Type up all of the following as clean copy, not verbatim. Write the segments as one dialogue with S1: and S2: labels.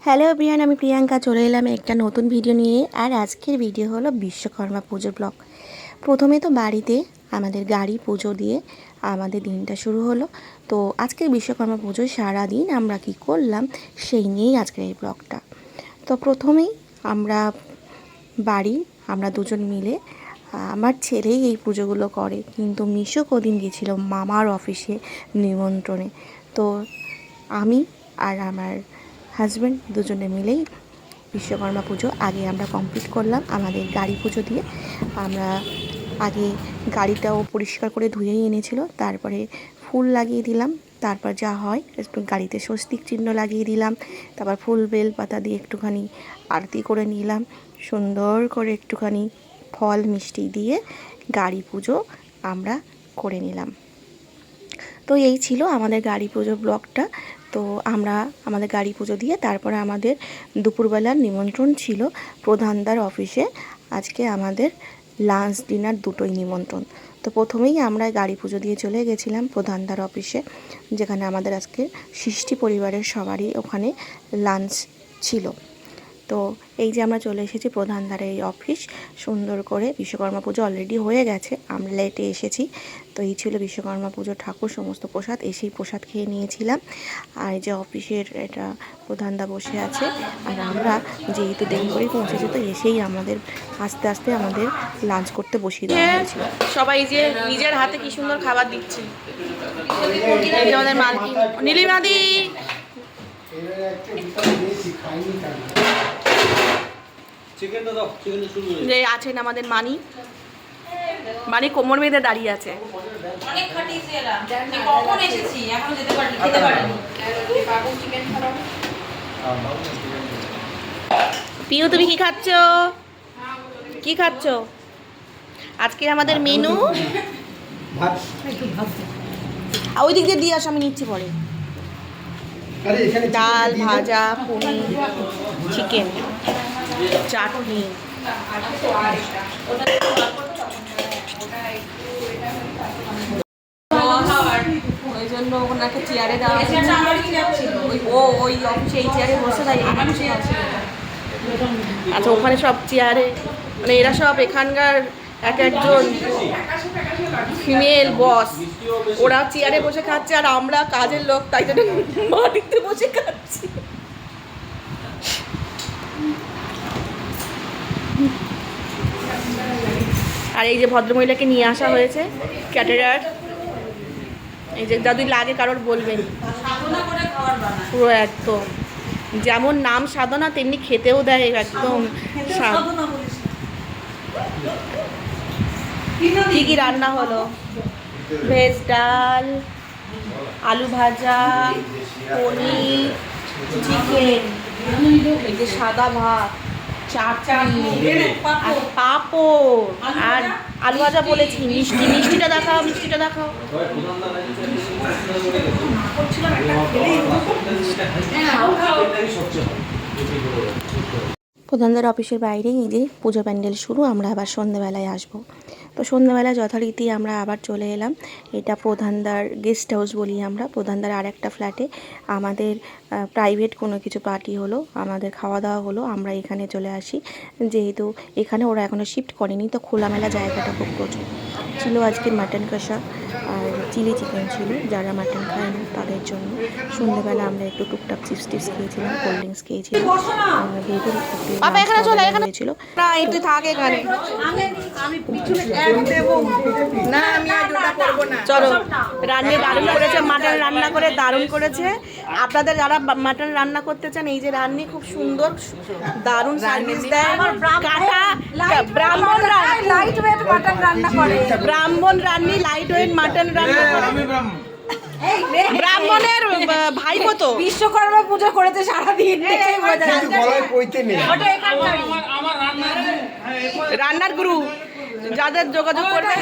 S1: Hello everyone, আমি প্রিয়াঙ্কা চলে এলাম একটা নতুন ভিডিও নিয়ে। আর আজকের ভিডিও হলো বিশ্বকর্মা পুজোর ব্লগ। প্রথমে তো বাড়িতে আমাদের গাড়ি পুজো দিয়ে আমাদের দিনটা শুরু হলো। তো আজকের বিশ্বকর্মা পুজোয় সারাদিন আমরা কি করলাম সেই নিয়েই আজকের এই ব্লগটা। তো প্রথমেই আমরা দুজন মিলে, আমার ছেলেই এই পুজোগুলো করে, কিন্তু মিশো কদিন গেছিলো মামার অফিসে নিমন্ত্রণে। তো আমি আর আমার হাজব্যান্ড দুজনে মিলেই বিশ্বকর্মা পুজো আগে আমরা কমপ্লিট করলাম আমাদের গাড়ি পুজো দিয়ে। আমরা আগে গাড়িটাও পরিষ্কার করে ধুয়েই এনেছিল, তারপরে ফুল লাগিয়ে দিলাম। তারপর যা হয় একটু গাড়িতে স্বস্তিক চিহ্ন লাগিয়ে দিলাম, তারপর ফুল বেল পাতা দিয়ে একটুখানি আরতি করে নিলাম, সুন্দর করে একটুখানি ফল মিষ্টি দিয়ে গাড়ি পুজো আমরা করে নিলাম। তো এই ছিল আমাদের গাড়ি পুজো ব্লগটা। তো আমরা আমাদের গাড়ি পুজো দিয়ে তারপরে আমাদের দুপুরবেলার নিমন্ত্রণ ছিল প্রধানদার অফিসে। আজকে আমাদের লাঞ্চ ডিনার দুটোই নিমন্ত্রণ। তো প্রথমেই আমরা গাড়ি পুজো দিয়ে চলে গেছিলাম প্রধানদার অফিসে, যেখানে আমাদের আজকে সৃষ্টি পরিবারের সবারই ওখানে লাঞ্চ ছিল। তো এই যে আমরা চলে এসেছি প্রধানদার এই অফিস। সুন্দর করে বিশ্বকর্মা পুজো অলরেডি হয়ে গেছে, আমরা লেটে এসেছি। তো এই ছিল বিশ্বকর্মা পুজো ঠাকুর সমস্ত প্রসাদ, এসেই প্রসাদ খেয়ে নিয়েছিলাম। আর এই যে অফিসের এটা প্রধানদা বসে আছে, আর আমরা যেহেতু দেরি করেই পৌঁছেছি তো এসেই আমাদের আস্তে আস্তে আমাদের লাঞ্চ করতে বসিয়ে দেওয়া হয়েছিল। সবাই যে নিজের হাতে কি সুন্দর খাবার দিচ্ছে। এই যে আমাদের মালকিন নীলিমাদি, যে আছেন আমাদের মানি কোমর বেঁধে দাঁড়িয়ে আছে। পিউ, তুমি কি খাচ্ছ? কি খাচ্ছ? আজকে আমাদের মেনু ওই দিক দিয়ে আসো, আমি নিচ্ছি পরে। ডাল, ভাজা, পনির, চিকেন, চাটনি। ওই জন্য ওনাকে চেয়ারে দেওয়া ওই সেই চেয়ারে বসে তাই। আচ্ছা, ওখানে সব চেয়ারে মানে এরা সব এখানকার এক একজন ফিমেল বস, ওরা চেয়ারে বসে খাচ্ছে আর আমরা কাজের লোক, তাই জন্য মাটিতে বসে খাচ্ছি। আর এই যে ভদ্রমহিলাকে নিয়ে আসা হয়েছে ক্যাটারার। এই যে যদি লাগে কারোর বলবেন, পুরো একদম যেমন নাম সাধনা তেমনি খেতেও দেয় একদম। কি কি রান্না হলো? ভেজ ডাল, আলু ভাজা, পনির, চিকেন, এই যে সাদা ভাত, চাটনি, পাঁপড় আর আলু ভাজা বলেছি। মিষ্টিটা দেখাও। প্রধানদার অফিসের বাইরেই এই যে পুজো প্যান্ডেল শুরু। আমরা আবার সন্ধ্যেবেলায় আসবো। তো সন্ধ্যেবেলা যথারীতি আমরা আবার চলে এলাম। এটা প্রধানদার গেস্ট হাউস বলি আমরা। প্রধানদার আর একটা ফ্ল্যাটে আমাদের প্রাইভেট কোনো কিছু পার্টি হলো, আমাদের খাওয়া দাওয়া হলো, আমরা এখানে চলে আসি। যেহেতু এখানে ওরা এখনও শিফট করেনি, তো খোলামেলা জায়গাটা খুব প্রচুর ছিল। আজকে মাটন কষা আর চিলি চিকেন ছিল, যারা মাটন খায় না তাদের জন্য। সন্ধ্যেবেলা আমরা একটু টুকটাক চিপস খেয়েছিলাম, কোল্ড ড্রিঙ্কস খেয়েছিলাম। হয়েছিল চলো, রান্না দারুণ করেছে, মাটন রান্না করে দারুণ করেছে। আপনাদের যারা মাটন রান্না করতে চান, এই যে রান্নি খুব সুন্দর দারুণ সার্ভিস দেয়। কাটা ব্রাহ্মণ লাইট ওয়েট মাটন রান্না করে, ব্রাহ্মণ রান্নি লাইট ওয়েট মাটন রান্না করে। ব্রাহ্মণের ভাইপো তো বিশ্বকর্মা পুজো করেছে সারাদিন, রান্নার গুরু। যাদের যোগাযোগ করবে,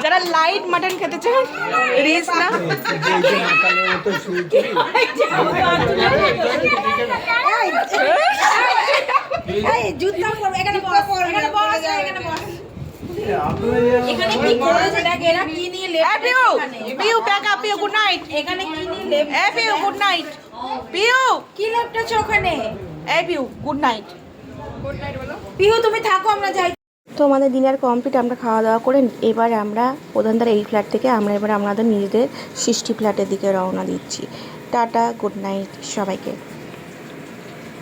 S1: যারা লাইট মাটন খেতে চান, রিস না এখানে কি করেছে দেখ, এরা কি নিয়ে লেফট। Piu Piu back up, Piu good night. এখানে কি নিয়ে লেফট, পিউ গুড নাইট। পিউ
S2: কি লেপটেছো ওখানে?
S1: এই পিউ গুড নাইট।
S2: পিহু তুমি থাকো, আমরা যাই।
S1: তো আমাদের ডিনার কমপ্লিট, আমরা খাওয়া দাওয়া করে এবার আমরা প্রধানদার এই ফ্ল্যাট থেকে আমরা এবার আমাদের নিজেদের সৃষ্টি ফ্ল্যাটের দিকে রওনা দিচ্ছি। টাটা, গুড নাইট সবাইকে।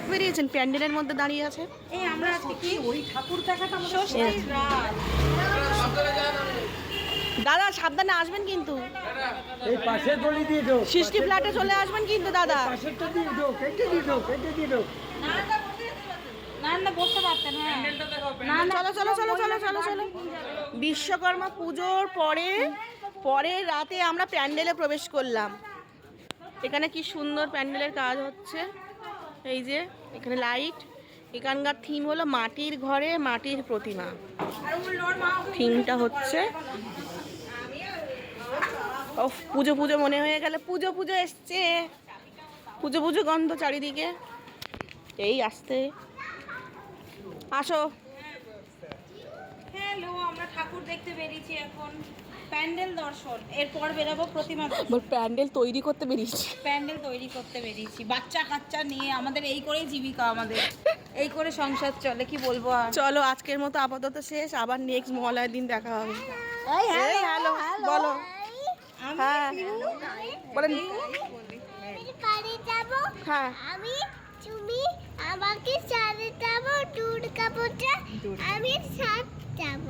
S1: বেরিয়েছেন প্যান্ডেলের মধ্যে দাঁড়িয়ে আছে।
S2: এই আমরা আজকে কি ওই ঠাকুর দেখাটা আমাদের ষষ্ঠীর রাত।
S1: দাদা সাবধানে আসবেন কিন্তু,
S3: এই পাশে গলি দিয়ে দাও,
S1: সৃষ্টি ফ্ল্যাটে চলে আসবেন কিন্তু দাদা।
S3: পাশেরটা দিয়ে দাও, কেটে দিয়ে দাও, কেটে দিয়ে দাও।
S2: না না বসতে পারতেন। হ্যাঁ না না
S1: চলো চলো চলো চলো চলো চলো। বিশ্বকর্মা পুজোর পরের রাতে আমরা প্যান্ডেলে প্রবেশ করলাম। এখানে কি সুন্দর প্যান্ডেলের কাজ হচ্ছে, এই যে এখানে লাইট। এখানকার থিম হলো মাটির ঘরে মাটির প্রতিমা। থিমটা হচ্ছে ও পুজো পুজো মনে হয়ে গেলে, পুজো পুজো এসছে, পুজো পুজো গন্ধ চারিদিকে। এই আসতে আসো।
S2: হ্যালো, আমরা ঠাকুর দেখতে বেরিয়েছি এখন, প্যান্ডেল দর্শন। এরপর বেরাবো প্রতিমা।
S1: প্যান্ডেল তৈরি করতে বেরিয়েছি,
S2: প্যান্ডেল তৈরি করতে বেরিয়েছি বাচ্চা কাচ্চা নিয়ে। আমাদের এই করেই জীবিকা, আমাদের এই করে সংসার চলে, কি বলবো আর।
S1: চলো আজকের মতো আপাতত শেষ, আবার নেক্সট মহালয়ার দিন দেখা হবে।
S2: এই
S1: এই হ্যালো বলো। হ্যাঁ বলেন।
S4: বাড়ি যাব।
S1: হ্যাঁ
S4: আমি তুমি আমাকে সাথে যাব, দুর্গা পূজা আমি সাথে যাব।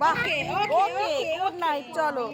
S1: বাহ,
S2: Okay,
S1: ওকে গুড নাইট। চলো।